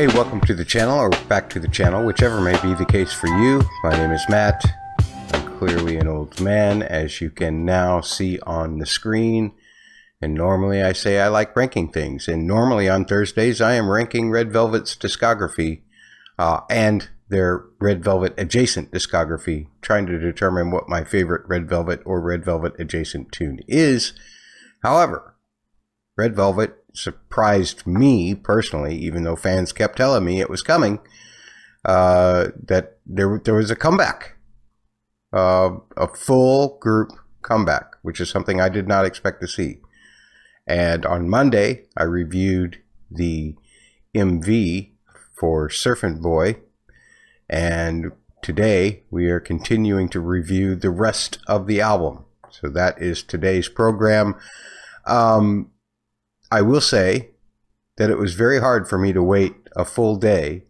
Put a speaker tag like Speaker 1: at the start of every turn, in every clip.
Speaker 1: Hey, welcome to the channel, or back to the channel, whichever may be the case for you. My name is Matt. I'm clearly an old man, as you can now see on the screen. And normally I say I like ranking things. And normally on Thursdays I am ranking Red Velvet's discography and their Red Velvet adjacent discography, trying to determine what my favorite Red Velvet or Red Velvet adjacent tune is. However, Red Velvet surprised me personally, even though fans kept telling me it was coming, that there was a comeback, a full group comeback, which is something I did not expect to see. And on Monday, I reviewed the MV for Surfin' Boy, and today we are continuing to review the rest of the album. So that is today's program. I will say that it was very hard for me to wait a full day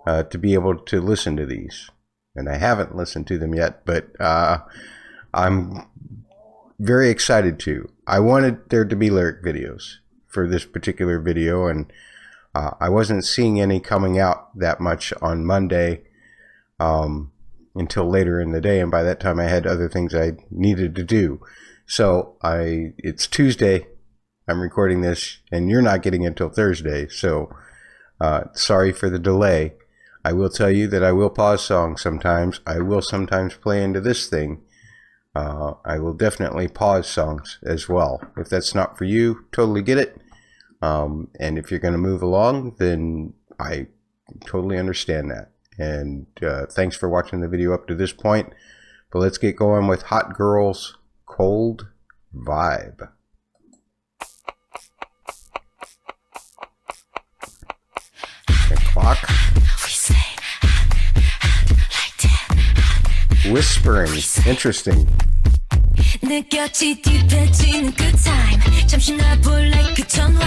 Speaker 1: to be able to listen to these. And I haven't listened to them yet, but I'm very excited to. I wanted there to be lyric videos for this particular video, and I wasn't seeing any coming out that much on Monday until later in the day, and by that time I had other things I needed to do. So it's Tuesday. I'm recording this, and you're not getting it until Thursday, so sorry for the delay. I will tell you that I will pause songs sometimes. I will sometimes play into this thing. I will definitely pause songs as well. If that's not for you, totally get it. And if you're going to move along, then I totally understand that. And thanks for watching the video up to this point. But let's get going with Hot Girl's Cold Vibe. Clock. Whispering. Interesting. 느꼈지 딥해지는 good time 잠시 놔볼래 그 전화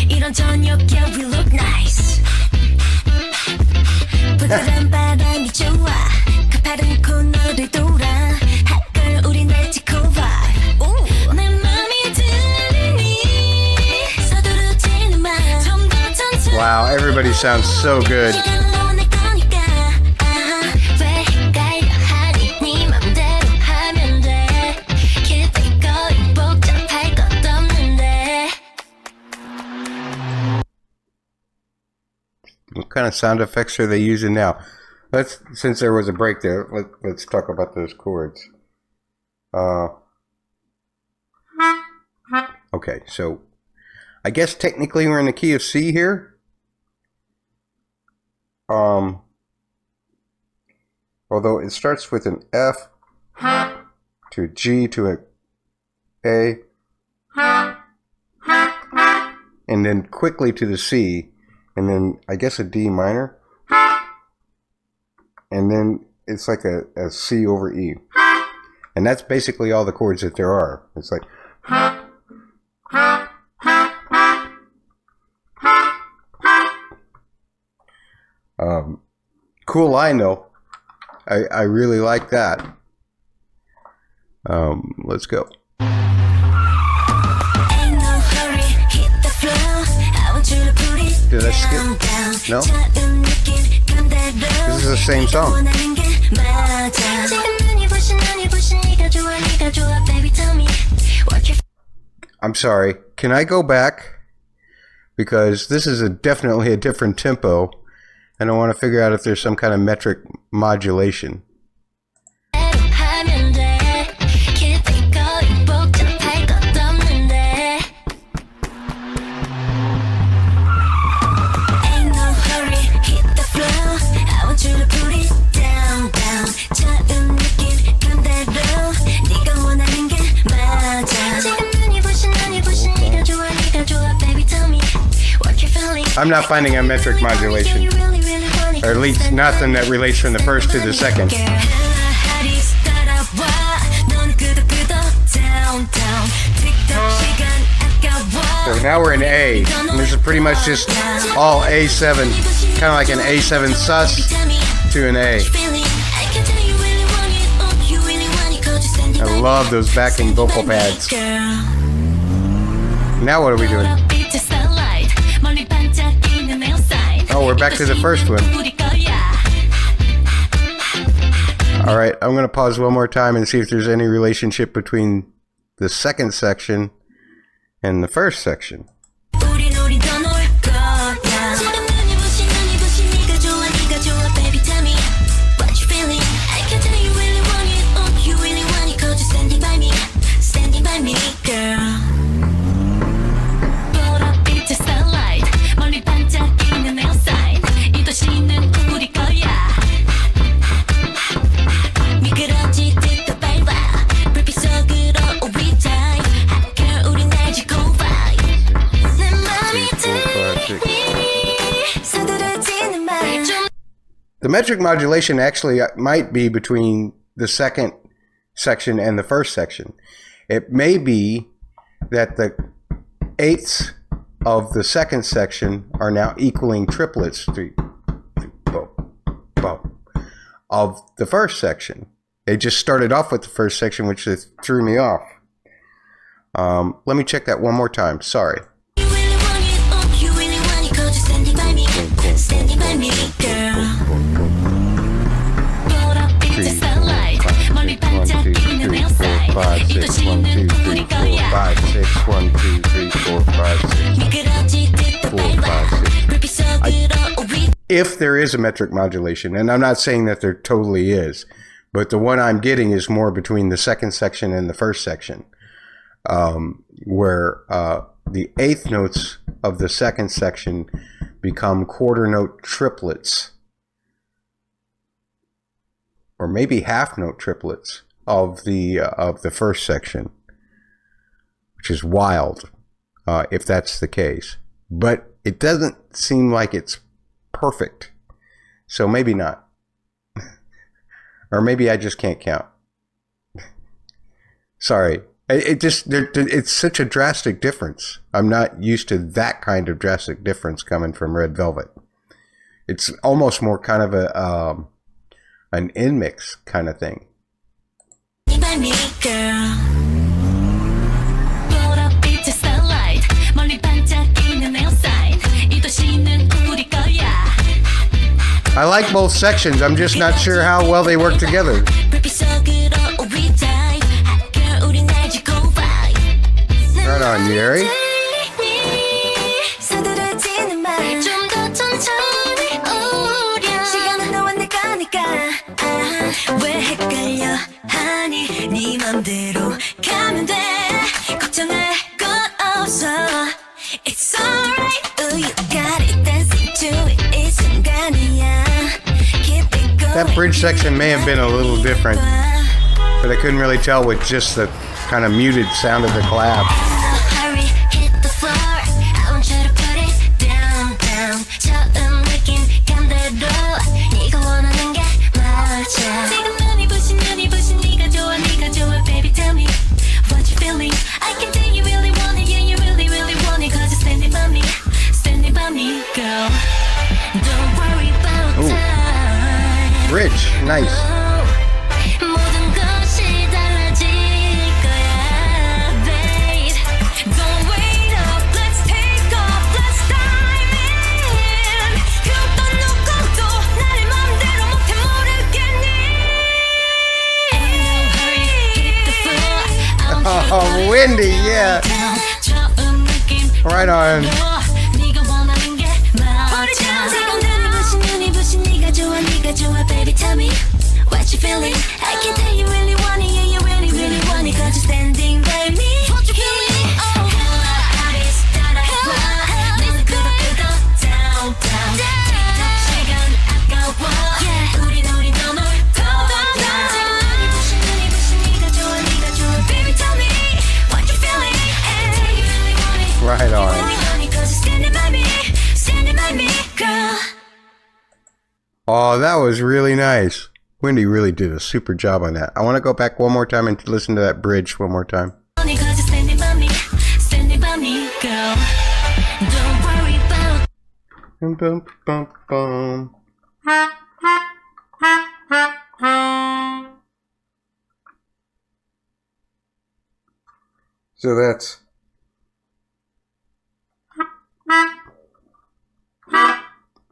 Speaker 1: 이런 저녁에 we look nice 부드러운 바람이 좋아 가파른 코너를 돌아 hot girl 우리 날지 cool vibe 내 맘이 들리니 서두르지는 마 좀 더 천천히 Wow, everybody sounds so good. What kind of sound effects are they using now? Since there was a break there, let's talk about those chords. Okay, so I guess technically we're in the key of C here. Although it starts with an F to a G to a A, and then quickly to the C. And then I guess a D minor, and then it's like a C over E, and that's basically all the chords that there are. It's like cool line though. I really like that. Let's go. Did I skip? No? This is the same song. I'm sorry. Can I go back? Because this is definitely a different tempo, and I want to figure out if there's some kind of metric modulation. I'm not finding a metric modulation, or at least nothing that relates from the first to the second. So now we're in A, and this is pretty much just all A7, kind of like an A7 sus to an A. I love those backing vocal pads. Now what are we doing? Oh, we're back to the first one. Alright, I'm going to pause one more time and see if there's any relationship between the second section and the first section. The metric modulation actually might be between the second section and the first section. It may be that the eighths of the second section are now equaling triplets of the first section. They just started off with the first section, which threw me off. Let me check that one more time. Sorry. If there is a metric modulation, and I'm not saying that there totally is, but the one I'm getting is more between the second section and the first section, where the eighth notes of the second section become quarter note triplets, or maybe half note triplets of the first section, which is wild if that's the case. But it doesn't seem like it's perfect, so maybe not. Or maybe I just can't count. Sorry. It's such a drastic difference. I'm not used to that kind of drastic difference coming from Red Velvet. It's almost more kind of an in-mix kind of thing. I like both sections. I'm just not sure how well they work together. Right on, Yeri. That bridge section may have been a little different, but I couldn't really tell with just the kind of muted sound of the clap. Rich, nice. Oh, windy, yeah. Right on. Baby, tell me what you feeling. I can tell you really want it, yeah, you really, really want it, 'cause you're standing by me. What you feeling? Oh, baby, tell me what you feeling. Right on. Oh, that was really nice. Wendy really did a super job on that. I want to go back one more time and listen to that bridge one more time. So that's...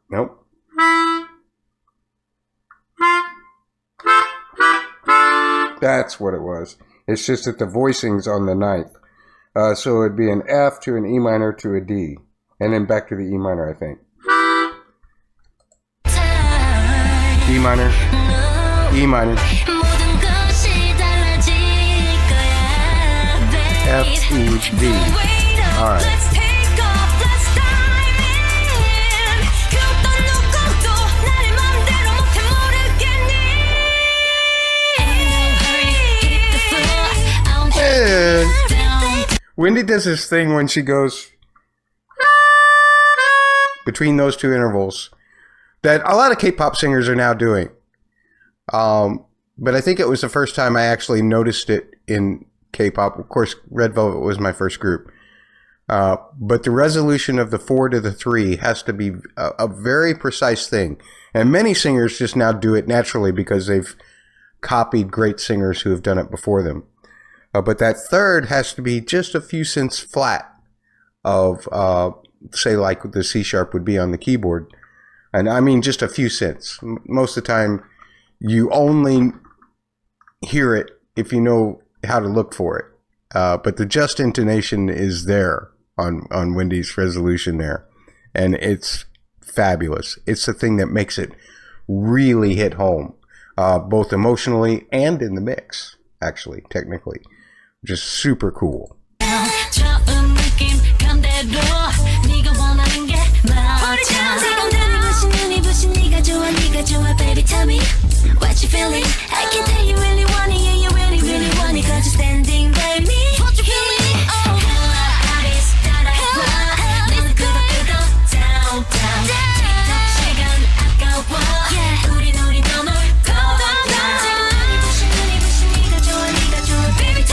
Speaker 1: Nope. That's what it was. It's just that the voicing's on the ninth. So it'd be an F to an E minor to a D. And then back to the E minor, I think. E minor. E minor. F, E, D. Alright. Wendy does this thing when she goes between those two intervals that a lot of K-pop singers are now doing. But I think it was the first time I actually noticed it in K-pop. Of course, Red Velvet was my first group. But the resolution of the 4 to the 3 has to be a very precise thing. And many singers just now do it naturally because they've copied great singers who have done it before them. But that third has to be just a few cents flat of, say, like the C sharp would be on the keyboard. And I mean just a few cents. Most of the time, you only hear it if you know how to look for it. But the just intonation is there on Wendy's resolution there. And it's fabulous. It's the thing that makes it really hit home, both emotionally and in the mix, actually, technically. Just super cool.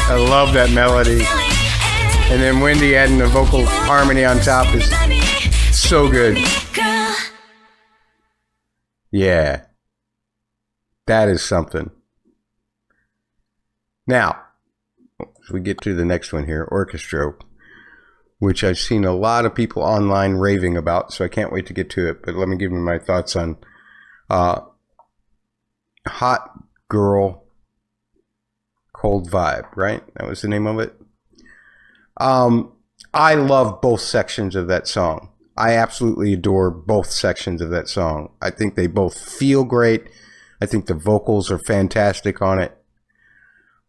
Speaker 1: I love that melody. And then Wendy adding the vocal harmony on top is so good. Yeah. That is something. Now, as we get to the next one here, Orchestra, which I've seen a lot of people online raving about, so I can't wait to get to it. But let me give you my thoughts on Hot Girl Cold Vibe, right? That was the name of it. I love both sections of that song. I absolutely adore both sections of that song. I think they both feel great. I think the vocals are fantastic on it.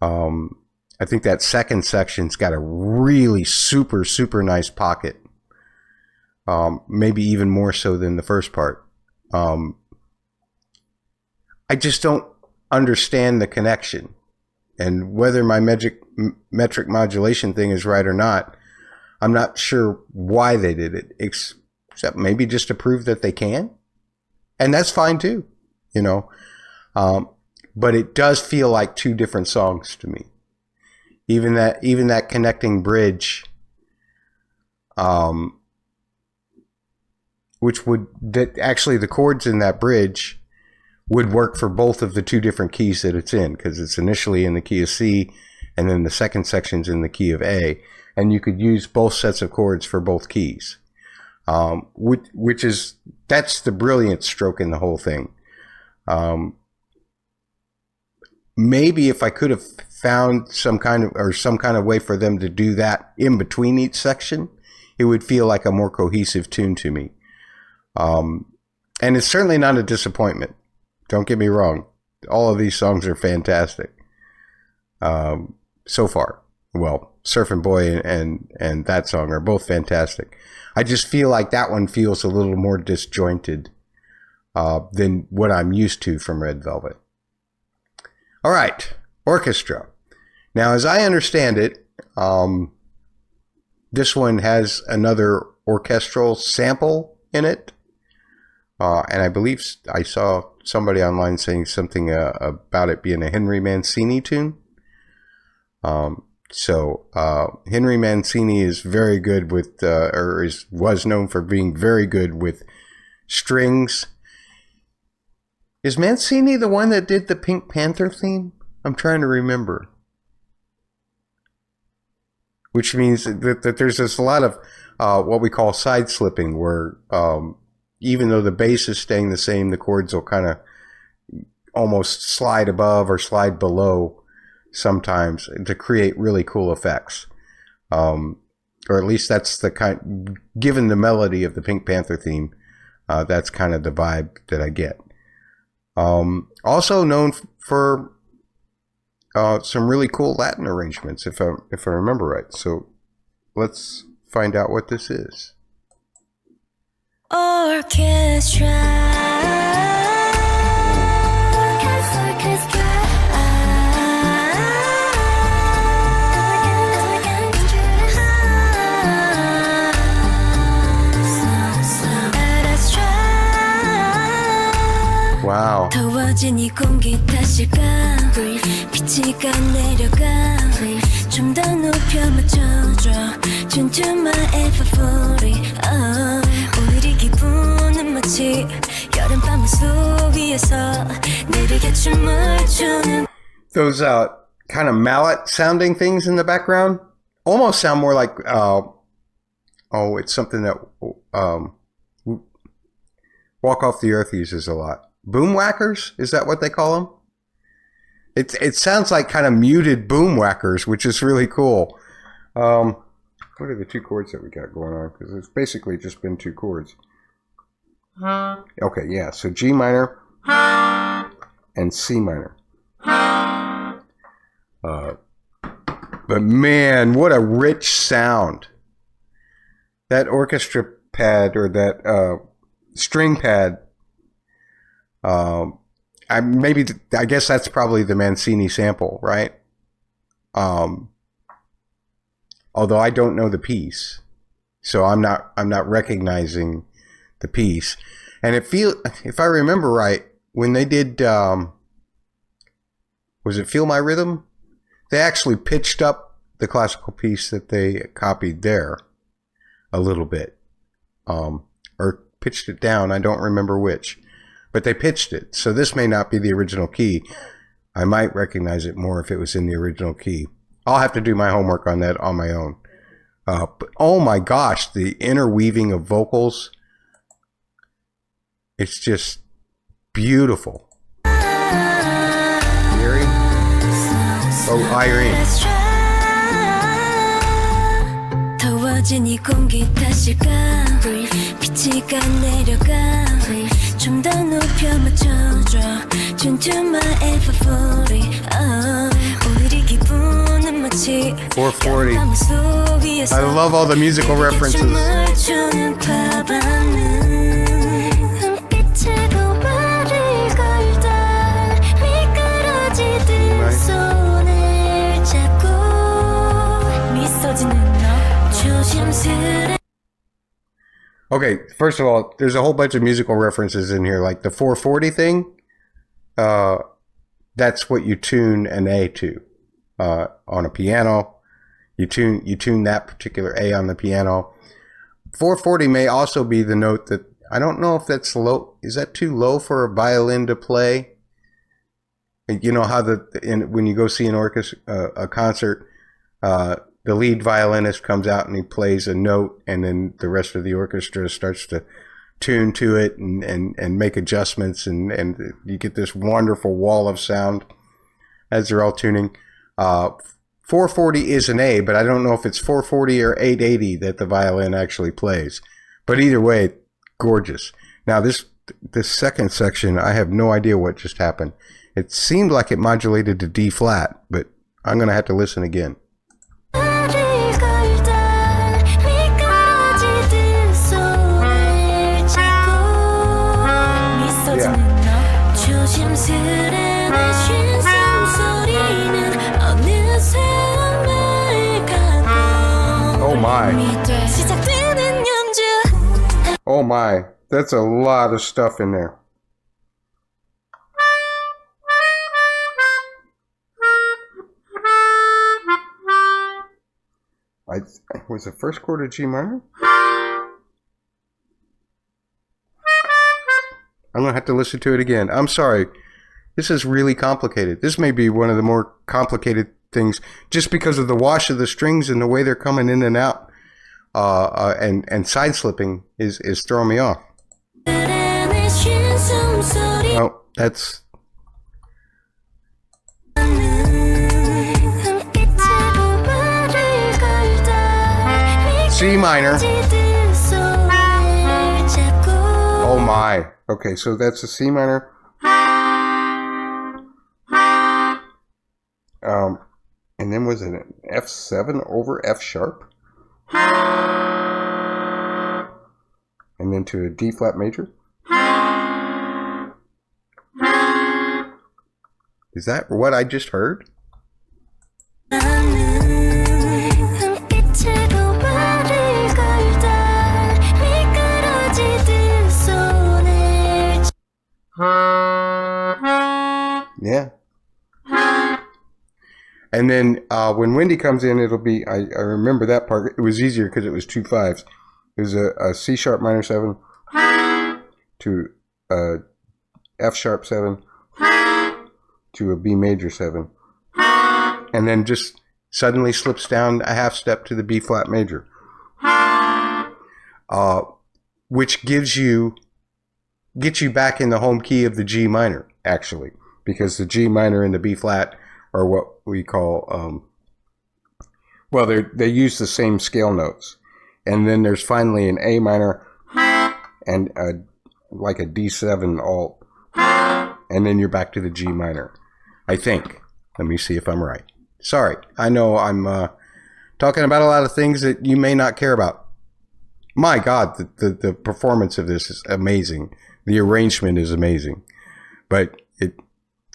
Speaker 1: I think that second section's got a really super, super nice pocket. Maybe even more so than the first part. I just don't understand the connection. And whether my metric modulation thing is right or not, I'm not sure why they did it, except maybe just to prove that they can. And that's fine too, you know. But it does feel like two different songs to me. Even that connecting bridge, which actually the chords in that bridge would work for both of the two different keys that it's in, because it's initially in the key of C, and then the second section's in the key of A, and you could use both sets of chords for both keys, that's the brilliant stroke in the whole thing. Maybe if I could have found some kind of way for them to do that in between each section, it would feel like a more cohesive tune to me. And it's certainly not a disappointment. Don't get me wrong. All of these songs are fantastic. So far. Well, Surfin' Boy and that song are both fantastic. I just feel like that one feels a little more disjointed than what I'm used to from Red Velvet. All right, Orchestra. Now, as I understand it, this one has another orchestral sample in it. And I believe I saw somebody online saying something about it being a Henry Mancini tune. So Henry Mancini is very good with, was known for being very good with strings. Is Mancini the one that did the Pink Panther theme? I'm trying to remember. Which means that there's this lot of what we call side slipping, where even though the bass is staying the same, the chords will kind of almost slide above or slide below sometimes to create really cool effects. Or at least that's the kind, given the melody of the Pink Panther theme, that's kind of the vibe that I get. Also known for some really cool Latin arrangements, if I remember right. So let's find out what this is.
Speaker 2: Orchestra.
Speaker 1: Wow.
Speaker 2: 더워진 이 공기 탓일까 빛이가 내려가 좀 더 높여 맞춰줘 Tune to my F40 오늘이 기분은 마치 여름밤 수 위에서 내리게 춤을 추는
Speaker 1: Those kind of mallet sounding things in the background almost sound more like it's something that Walk Off the Earth uses a lot. Boom whackers? Is that what they call them? It sounds like kind of muted boom whackers, which is really cool. What are the two chords that we got going on? Because it's basically just been two chords. Okay, yeah. So G minor and C minor. But man, what a rich sound. That orchestra pad or that string pad. I guess that's probably the Mancini sample, right? Although I don't know the piece, so I'm not recognizing the piece. And if I remember right, when they did, was it Feel My Rhythm? They actually pitched up the classical piece that they copied there a little bit, or pitched it down. I don't remember which. But they pitched it, so this may not be the original key. I might recognize it more if it was in the original key. I'll have to do my homework on that on my own. But oh my gosh, the interweaving of vocals. It's just beautiful. Irene? Oh, Irene.
Speaker 2: 더워진 이 공기 탓일까 빛이가 내려가 좀 더 높여 맞춰줘 Tune to my F40 오늘이 기분은 마치
Speaker 1: 440. I love all the musical references. Okay, first of all, there's a whole bunch of musical references in here, like the 440 thing. That's what you tune an A to on a piano. You tune that particular A on the piano. 440 may also be the note that I don't know if that's low. Is that too low for a violin to play? You know how when you go see an orchestra, a concert. The lead violinist comes out and he plays a note, and then the rest of the orchestra starts to tune to it and make adjustments, and you get this wonderful wall of sound as they're all tuning. 440 is an A, but I don't know if it's 440 or 880 that the violin actually plays. But either way, gorgeous. Now this second section, I have no idea what just happened. It seemed like it modulated to D flat, but I'm going to have to listen again. Oh my. Oh my. That's a lot of stuff in there. Was the first chord a G minor? I'm going to have to listen to it again. I'm sorry. This is really complicated. This may be one of the more complicated things just because of the wash of the strings and the way they're coming in and out. And side slipping is throwing me off. Oh, that's... C minor. Oh my. Okay, so that's a C minor. And then was it an F7 over F sharp? And then to a D flat major? Is that what I just heard? Yeah. And then when Wendy comes in, it'll be, I remember that part. It was easier because it was 2 5s. It was a C sharp minor 7 to a F sharp 7 to a B major 7. And then just suddenly slips down a half step to the B flat major. Which gets you back in the home key of the G minor, actually. Because the G minor and the B flat are what we call, they use the same scale notes. And then there's finally an A minor and like a D7 alt. And then you're back to the G minor, I think. Let me see if I'm right. Sorry, I know I'm talking about a lot of things that you may not care about. My God, the performance of this is amazing. The arrangement is amazing. But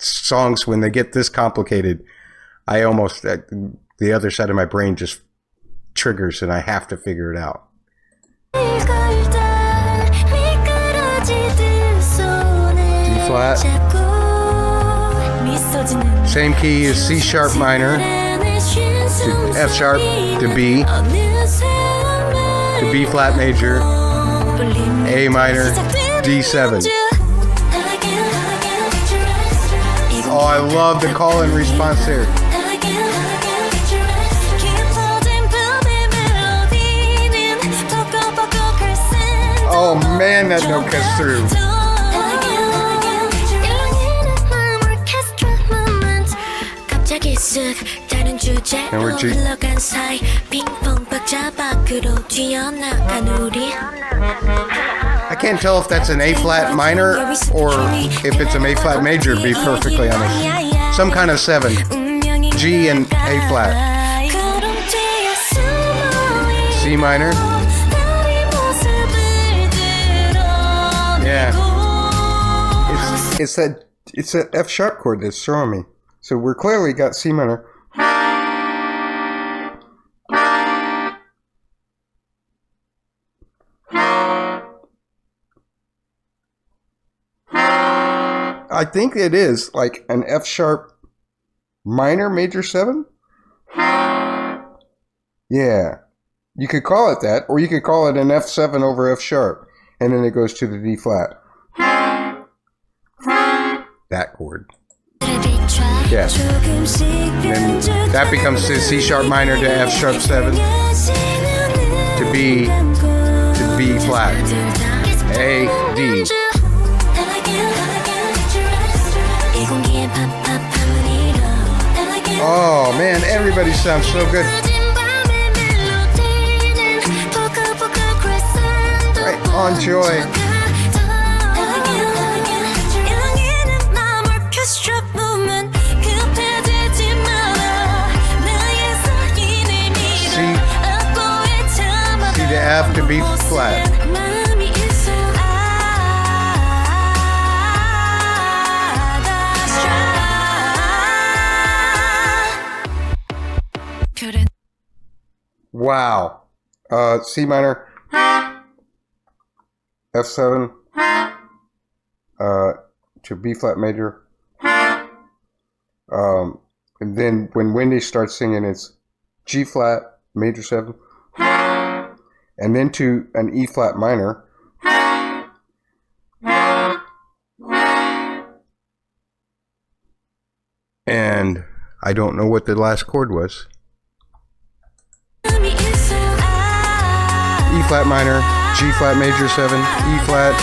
Speaker 1: songs, when they get this complicated, I almost, the other side of my brain just triggers and I have to figure it out. D flat. Same key as C sharp minor to F sharp to B flat major, A minor, D7. Oh, I love the call and response there. Oh man, that note cuts through. And we're G. I can't tell if that's an A flat minor or if it's an A flat major, to be perfectly honest. Some kind of 7. G and A flat. C minor. Yeah. It's that F sharp chord that's throwing me. So we're clearly got C minor. I think it is like an F sharp minor major 7. Yeah. You could call it that, or you could call it an F7 over F sharp, and then it goes to the D flat. That chord. Yes. And that becomes the C sharp minor to F sharp 7 to B flat. A, D. Oh man, everybody sounds so good. Right on, Joy. C to F to B flat. Wow. C minor, F7, to B flat major. And then when Wendy starts singing, it's G flat, major 7, and then to an E flat minor. And I don't know what the last chord was. E flat minor, G flat major 7, E flat.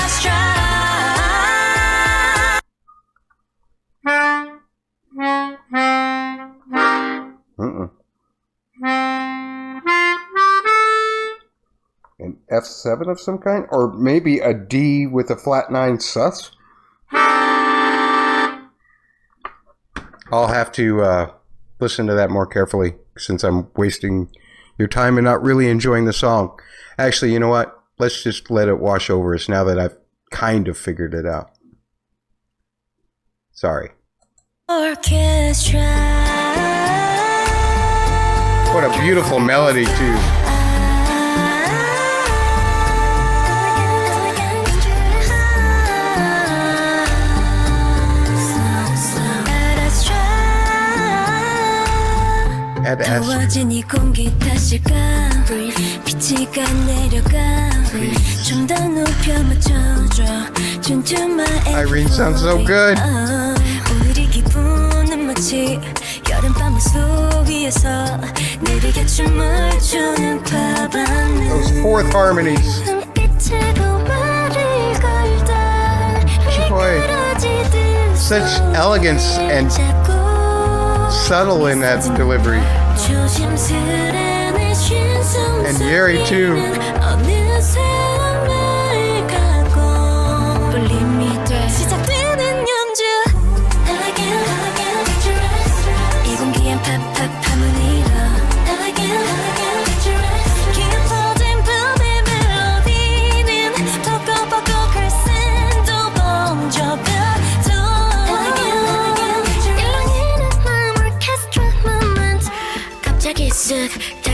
Speaker 1: F7 of some kind, or maybe a D with a flat 9 sus. I'll have to listen to that more carefully since I'm wasting your time and not really enjoying the song. Actually, you know what? Let's just let it wash over us now that I've kind of figured it out. Sorry.
Speaker 2: Orchestra.
Speaker 1: What a beautiful melody, too.
Speaker 2: 더워진 이 공기 탓일까 빛이가 내려가 좀 더 높여 맞춰줘
Speaker 1: Irene sounds so good.
Speaker 2: 우리 기분은 마치 여름밤 속 위에서 내리게 춤을 추는 파반
Speaker 1: Those fourth harmonies. Boy, such elegance and subtle in that delivery. And Yeri too.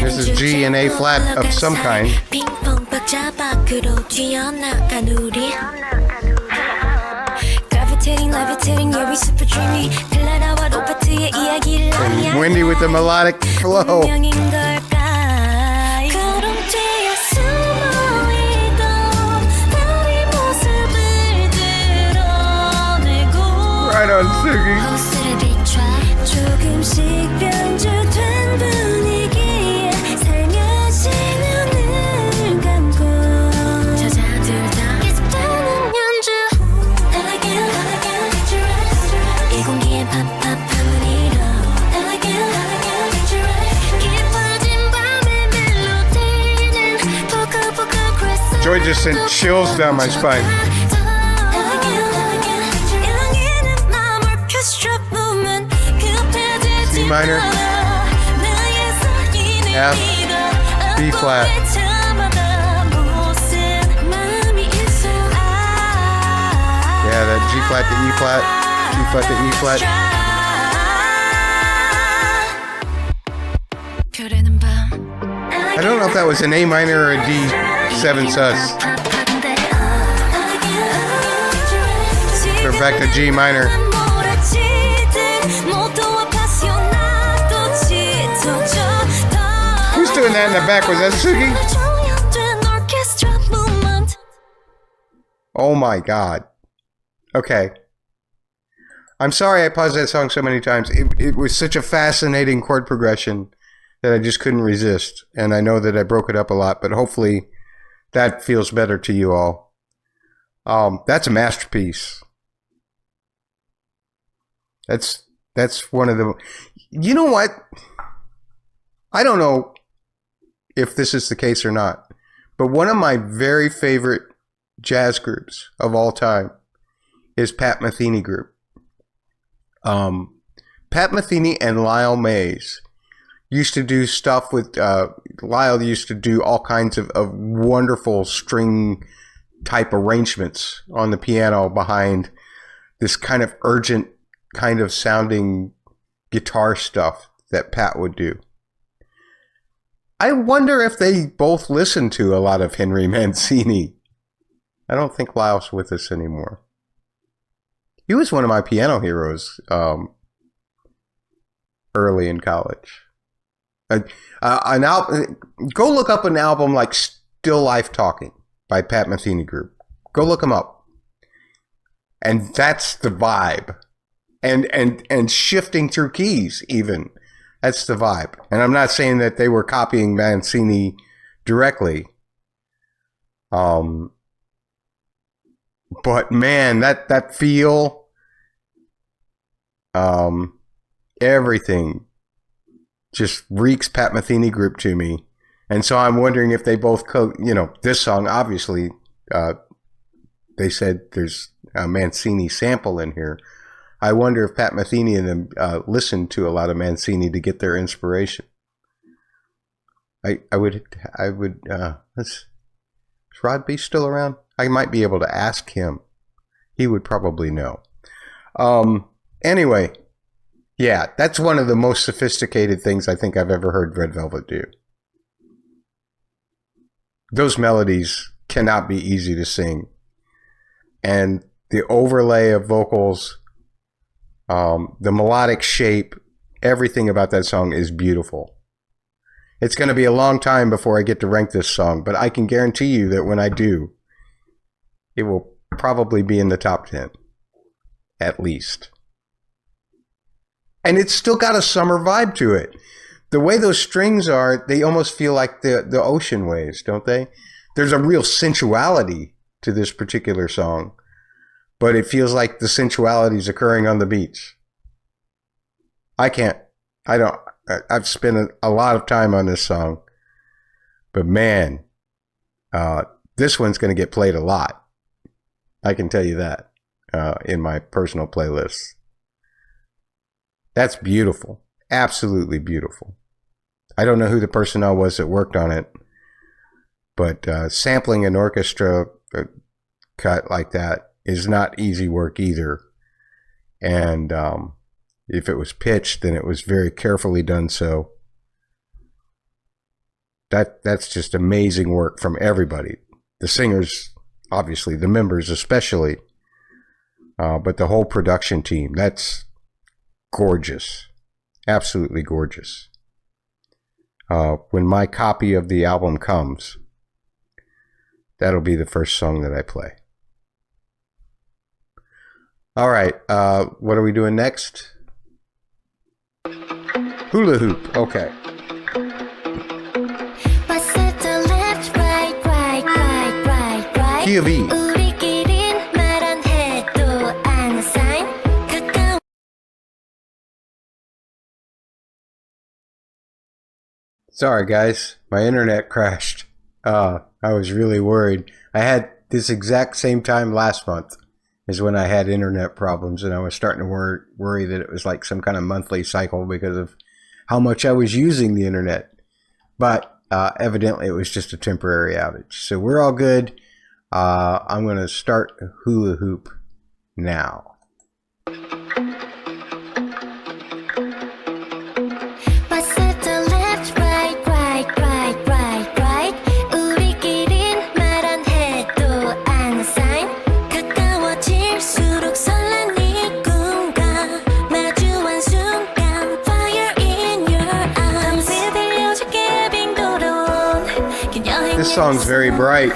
Speaker 1: This is G and A flat of some kind. And Wendy with the melodic flow. Right on, Sugi. Joy just sent chills down my spine. C minor, F, B flat. Yeah, that G flat to E flat, G flat to E flat. I don't know if that was an A minor or a D7 sus. We're back to G minor. Who's doing that in the back? Was that Sugi? Oh my god. Okay. I'm sorry I paused that song so many times. It was such a fascinating chord progression that I just couldn't resist. And I know that I broke it up a lot, but hopefully that feels better to you all. That's a masterpiece. That's one of the... You know what? I don't know if this is the case or not, but one of my very favorite jazz groups of all time is Pat Metheny Group. Pat Metheny and Lyle Mays used to do stuff with... Lyle used to do all kinds of wonderful string type arrangements on the piano behind this kind of urgent kind of sounding guitar stuff that Pat would do. I wonder if they both listened to a lot of Henry Mancini. I don't think Lyle's with us anymore. He was one of my piano heroes early in college. Go look up an album like Still Life Talking by Pat Metheny Group. Go look them up. And that's the vibe. And shifting through keys even. That's the vibe. And I'm not saying that they were copying Mancini directly. But man, that feel, everything just reeks Pat Metheny Group to me. And so I'm wondering if they both this song, obviously, they said there's a Mancini sample in here. I wonder if Pat Metheny and them listened to a lot of Mancini to get their inspiration. I would, is Rod B still around? I might be able to ask him. He would probably know. Anyway, yeah, that's one of the most sophisticated things I think I've ever heard Red Velvet do. Those melodies cannot be easy to sing. And the overlay of vocals, the melodic shape, everything about that song is beautiful. It's going to be a long time before I get to rank this song, but I can guarantee you that when I do, it will probably be in the top 10, at least. And it's still got a summer vibe to it. The way those strings are, they almost feel like the ocean waves, don't they? There's a real sensuality to this particular song, but it feels like the sensuality is occurring on the beach. I've spent a lot of time on this song, but man, this one's going to get played a lot. I can tell you that in my personal playlists. That's beautiful. Absolutely beautiful. I don't know who the personnel was that worked on it, but sampling an orchestra cut like that is not easy work either. And if it was pitched, then it was very carefully done so. That's just amazing work from everybody. The singers, obviously, the members especially, but the whole production team. That's gorgeous. Absolutely gorgeous. When my copy of the album comes, that'll be the first song that I play. All right, what are we doing next? Hula hoop, okay. Key of E. Sorry guys, my internet crashed. I was really worried. I had this exact same time last month is when I had internet problems, and I was starting to worry that it was like some kind of monthly cycle because of how much I was using the internet. But evidently it was just a temporary outage. So we're all good. I'm going to start Hula Hoop now. This song's very bright.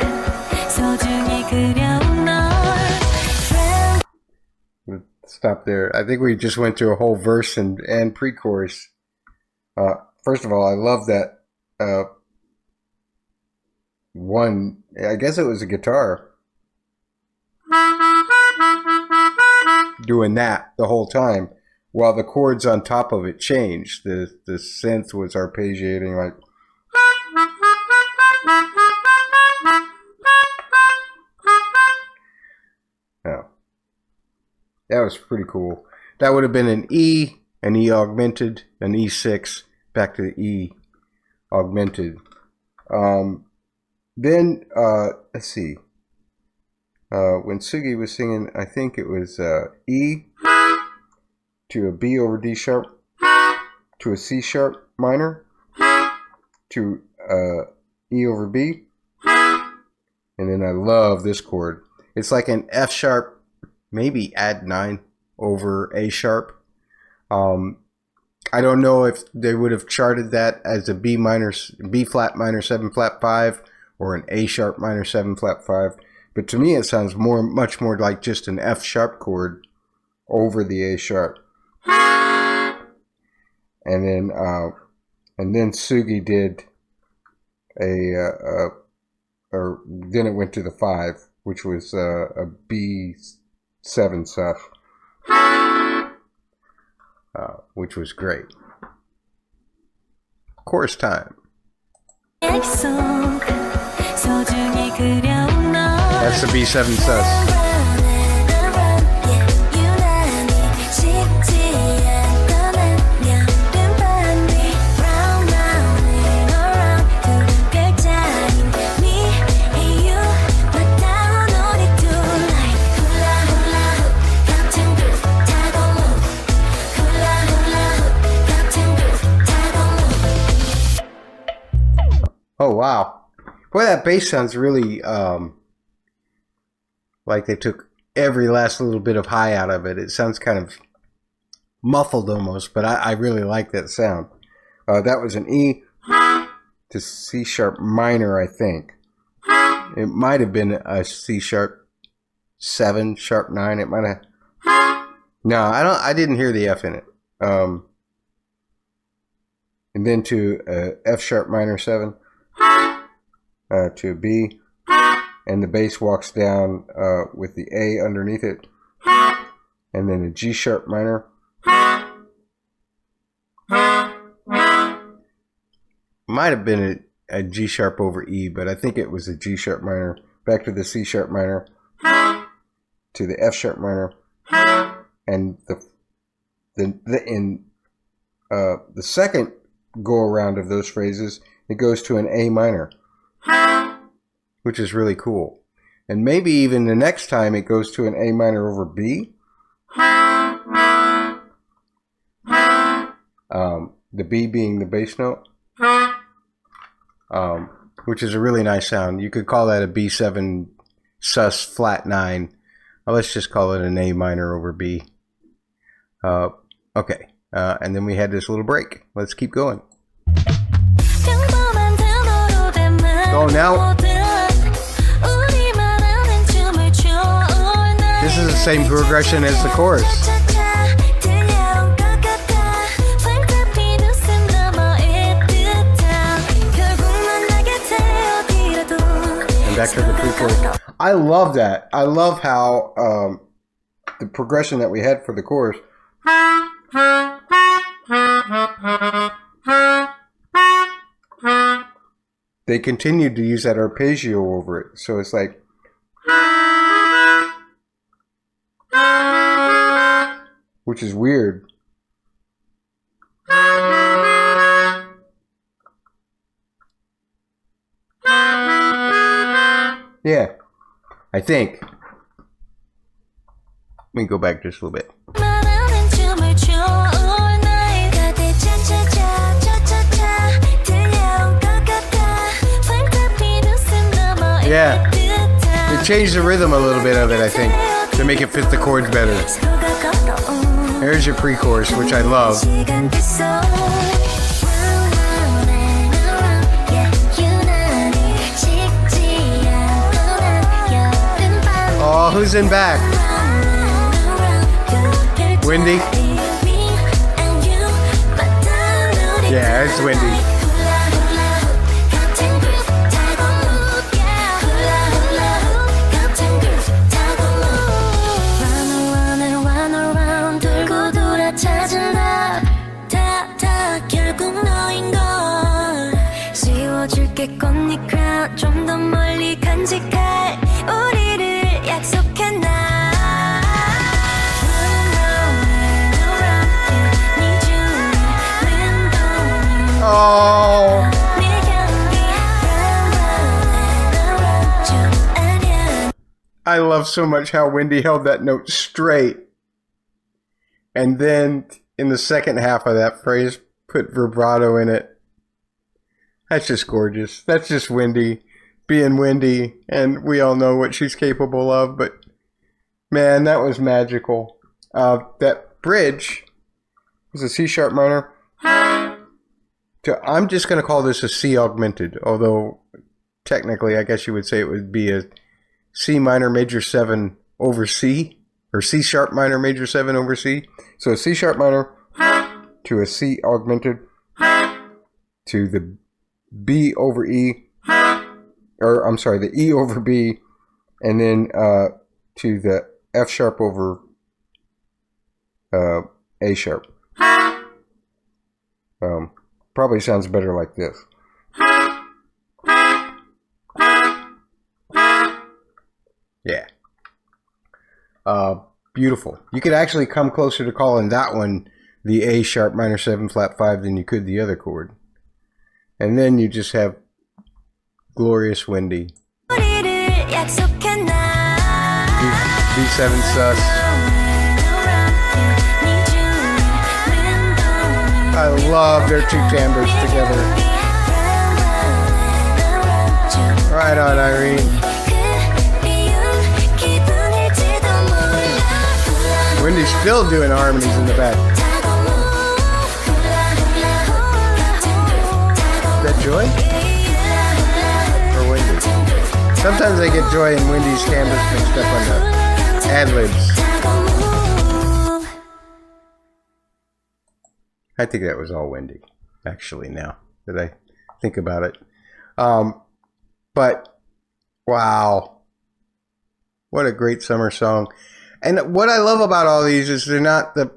Speaker 1: Stop there. I think we just went through a whole verse and pre-chorus. First of all, I love that one. I guess it was a guitar doing that the whole time, while the chords on top of it changed. The synth was arpeggiating like. Oh, that was pretty cool. That would have been an E augmented, an E6, back to the E augmented. Then, let's see. When Sugi was singing, I think it was E to a B over D sharp, to a C sharp minor, to E over B, and then I love this chord. It's like an F sharp, maybe add 9 over A sharp. I don't know if they would have charted that as a B flat minor 7 flat 5 or an A sharp minor 7 flat 5, but to me it sounds much more like just an F sharp chord over the A sharp. And then Sugi did then it went to the 5, which was a B7 ceph, which was great. Chorus time. That's the B7 sus. Oh wow. Boy, that bass sounds really like they took every last little bit of high out of it. It sounds kind of muffled almost, but I really like that sound. That was an E to C sharp minor, I think. It might have been a C sharp 7, sharp 9. It might have. No, I didn't hear the F in it. And then to F sharp minor 7. To a B, and the bass walks down with the A underneath it, and then a G sharp minor. Might have been a G sharp over E, but I think it was a G sharp minor. Back to the C sharp minor, to the F sharp minor, and in the second go around of those phrases, it goes to an A minor, which is really cool. And maybe even the next time it goes to an A minor over B. The B being the bass note, which is a really nice sound. You could call that a B7 sus flat 9. Well, let's just call it an A minor over B. Okay, and then we had this little break. Let's keep going. Oh, now this is the same progression as the chorus. And back to the pre-chorus. I love that. I love how the progression that we had for the chorus. They continued to use that arpeggio over it. So it's like, which is weird. Yeah, I think. Let me go back just a little bit. Yeah, it changed the rhythm a little bit of it, I think, to make it fit the chords better. There's your pre-chorus, which I love. Oh, who's in back? Wendy? Yeah, it's Wendy. Oh. I love so much how Wendy held that note straight. And then in the second half of that phrase, put vibrato in it. That's just gorgeous. That's just Wendy being Wendy. And we all know what she's capable of. But man, that was magical. That bridge was a C sharp minor. I'm just going to call this a C augmented, although technically I guess you would say it would be a C minor major 7 over C, or C sharp minor major 7 over C. So a C sharp minor to a C augmented to the B over E, or I'm sorry, the E over B, and then to the F sharp over A sharp. Probably sounds better like this. Yeah. Beautiful. You could actually come closer to calling that one the A sharp minor 7 flat 5 than you could the other chord. And then you just have glorious Wendy. B7 sus. I love their two timbres together. Right on, Irene. Wendy's still doing harmonies in the back. Is that Joy? Or Wendy? Sometimes I get Joy and Wendy's canvas mixed up on the ad-libs. I think that was all Wendy, actually, now that I think about it. But, wow. What a great summer song. And what I love about all these is they're not the...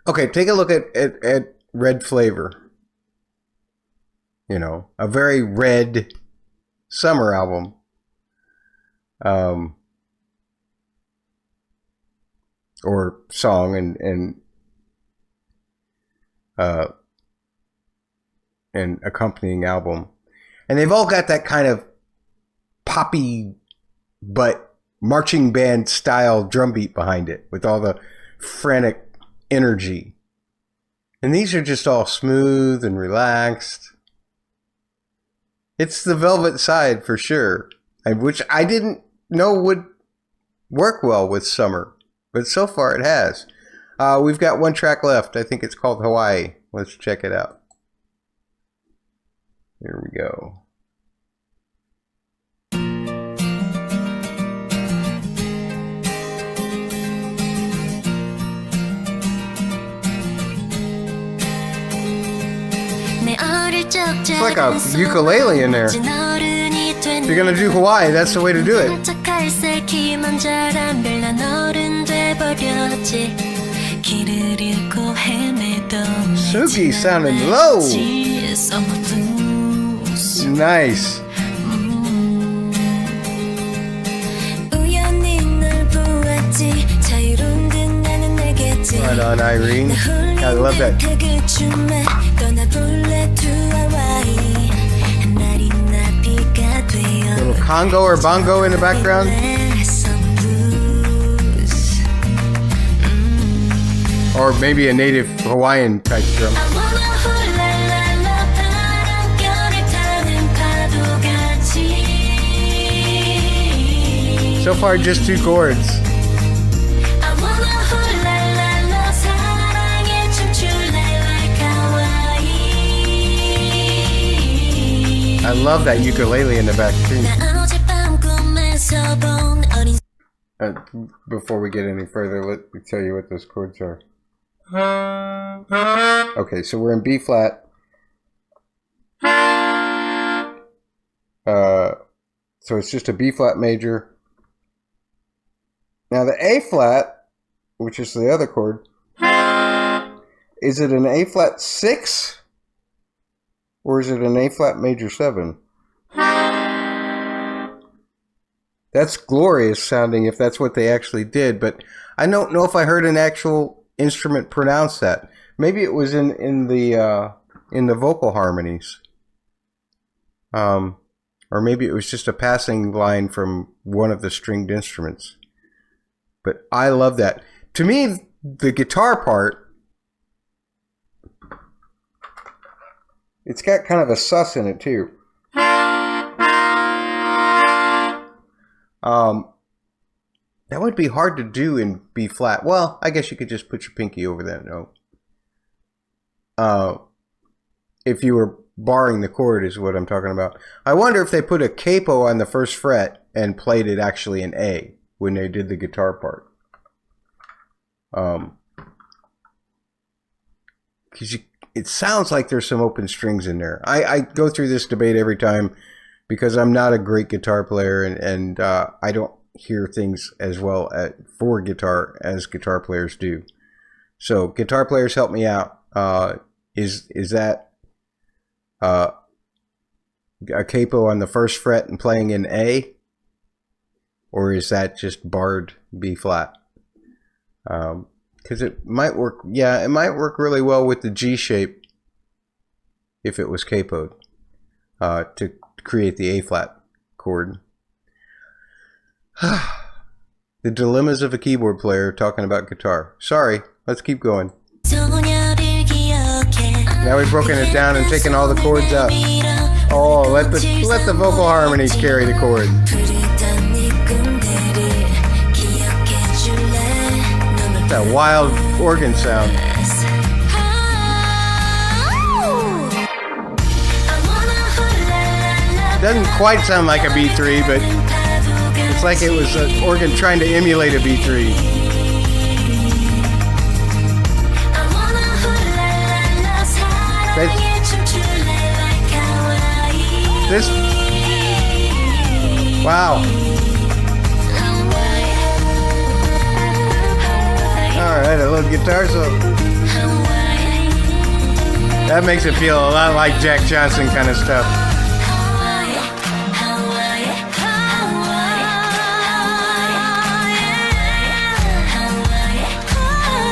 Speaker 1: Okay, take a look at Red Flavor. You know, a very red summer album. Or song and accompanying album. And they've all got that kind of poppy but marching band style drum beat behind it with all the frantic energy. And these are just all smooth and relaxed. It's the Velvet Side for sure, which I didn't know would work well with summer, but so far it has. We've got one track left. I think it's called Hawaii. Let's check it out. Here we go. It's like a ukulele in there. If you're gonna do Hawaii, that's the way to do it. Suki sounding low. Nice. Right on, Irene. I love that. Little congo or bongo in the background. Or maybe a native Hawaiian type drum. So far, just two chords. I love that ukulele in the back too. Before we get any further, let me tell you what those chords are. Okay, so we're in B flat. So it's just a B flat major. Now the A flat, which is the other chord, is it an A flat 6? Or is it an A flat major 7? That's glorious sounding if that's what they actually did, but I don't know if I heard an actual instrument pronounce that. Maybe it was in the vocal harmonies. Or maybe it was just a passing line from one of the stringed instruments. But I love that. To me, the guitar part, it's got kind of a sus in it too. That would be hard to do in B flat. Well, I guess you could just put your pinky over that note. If you were barring the chord is what I'm talking about. I wonder if they put a capo on the first fret and played it actually in A when they did the guitar part. Because it sounds like there's some open strings in there. I go through this debate every time because I'm not a great guitar player and I don't hear things as well for guitar as guitar players do. So guitar players help me out. Is that a capo on the first fret and playing in A or is that just barred B flat? Because it might work. Yeah, it might work really well with the G shape if it was capoed to create the A flat chord. The dilemmas of a keyboard player talking about guitar. Sorry, let's keep going. Now we've broken it down and taken all the chords up. Oh, let the vocal harmonies carry the chord. That wild organ sound. Doesn't quite sound like a B3, but it's like it was an organ trying to emulate a B3. This, wow. Alright, a little guitar solo. That makes it feel a lot like Jack Johnson kind of stuff.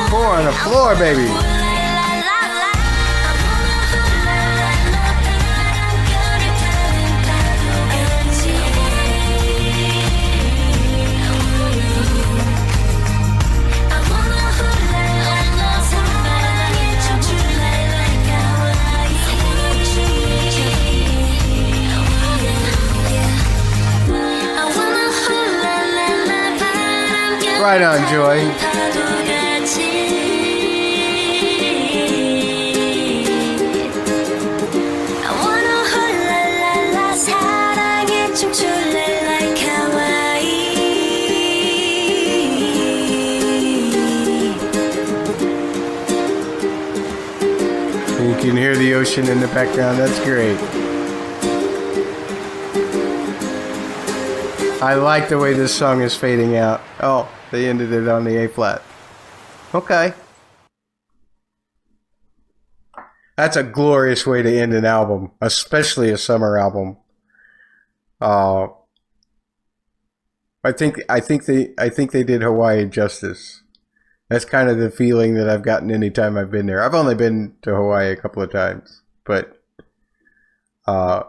Speaker 1: 4 on the floor, baby. Right on, Joy. You can hear the ocean in the background. That's great. I like the way this song is fading out. Oh, they ended it on the A flat. Okay. That's a glorious way to end an album, especially a summer album. I think they did Hawaii justice. That's kind of the feeling that I've gotten anytime I've been there. I've only been to Hawaii a couple of times, but I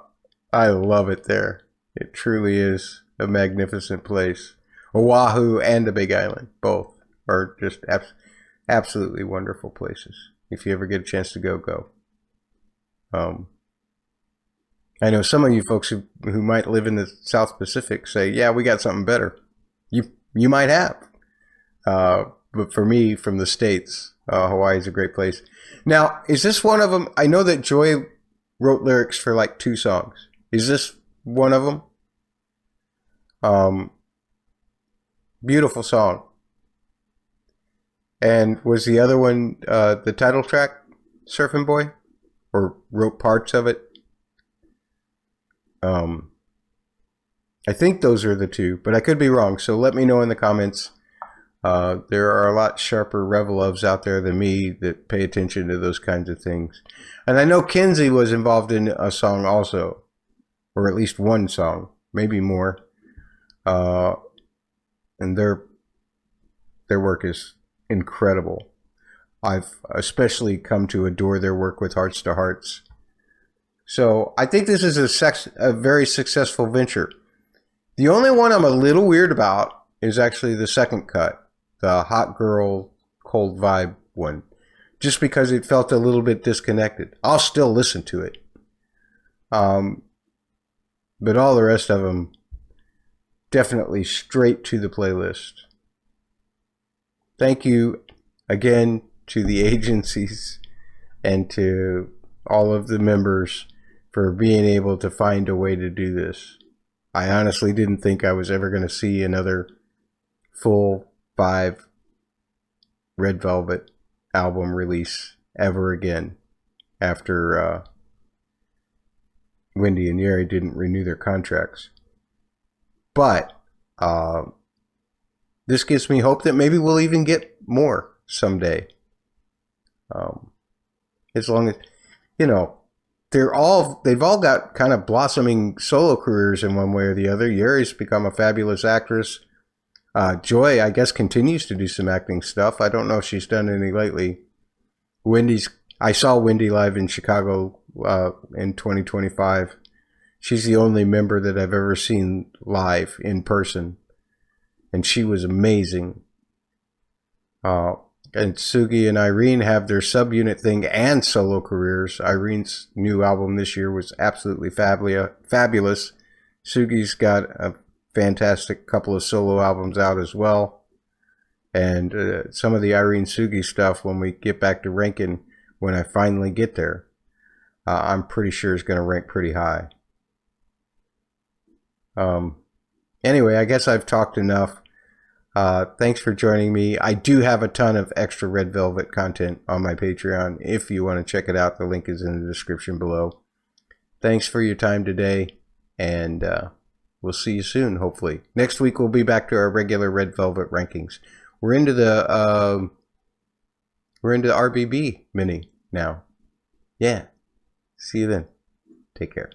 Speaker 1: love it there. It truly is a magnificent place. Oahu and the Big Island, both are just absolutely wonderful places. If you ever get a chance to go. I know some of you folks who might live in the South Pacific say, yeah, we got something better. You might have. But for me, from the States, Hawaii is a great place. Now, is this one of them? I know that Joy wrote lyrics for like 2 songs. Is this one of them? Beautiful song. And was the other one the title track, Surfing Boy? Or wrote parts of it? I think those are the 2, but I could be wrong. So let me know in the comments. There are a lot sharper Revelovs out there than me that pay attention to those kinds of things. And I know Kenzie was involved in a song also, or at least one song, maybe more. And their work is incredible. I've especially come to adore their work with Hearts to Hearts. So I think this is a very successful venture. The only one I'm a little weird about is actually the second cut, the Hot Girl Cold Vibe one, just because it felt a little bit disconnected. I'll still listen to it. But all the rest of them, definitely straight to the playlist. Thank you again to the agencies and to all of the members for being able to find a way to do this. I honestly didn't think I was ever going to see another full 5 Red Velvet album release ever again after Wendy and Yeri didn't renew their contracts. But this gives me hope that maybe we'll even get more someday. As long as, they've all got kind of blossoming solo careers in one way or the other. Yuri's become a fabulous actress. Joy, I guess, continues to do some acting stuff. I don't know if she's done any lately. I saw Wendy live in Chicago in 2025. She's the only member that I've ever seen live in person, and she was amazing. And Sugi and Irene have their subunit thing and solo careers. Irene's new album this year was absolutely fabulous. Sugi's got a fantastic couple of solo albums out as well. And some of the Irene Sugi stuff, when we get back to ranking, when I finally get there, I'm pretty sure is going to rank pretty high. Anyway, I guess I've talked enough. Thanks for joining me. I do have a ton of extra Red Velvet content on my Patreon. If you want to check it out, the link is in the description below. Thanks for your time today, and we'll see you soon, hopefully. Next week, we'll be back to our regular Red Velvet rankings. We're into the RBB mini now. Yeah. See you then. Take care.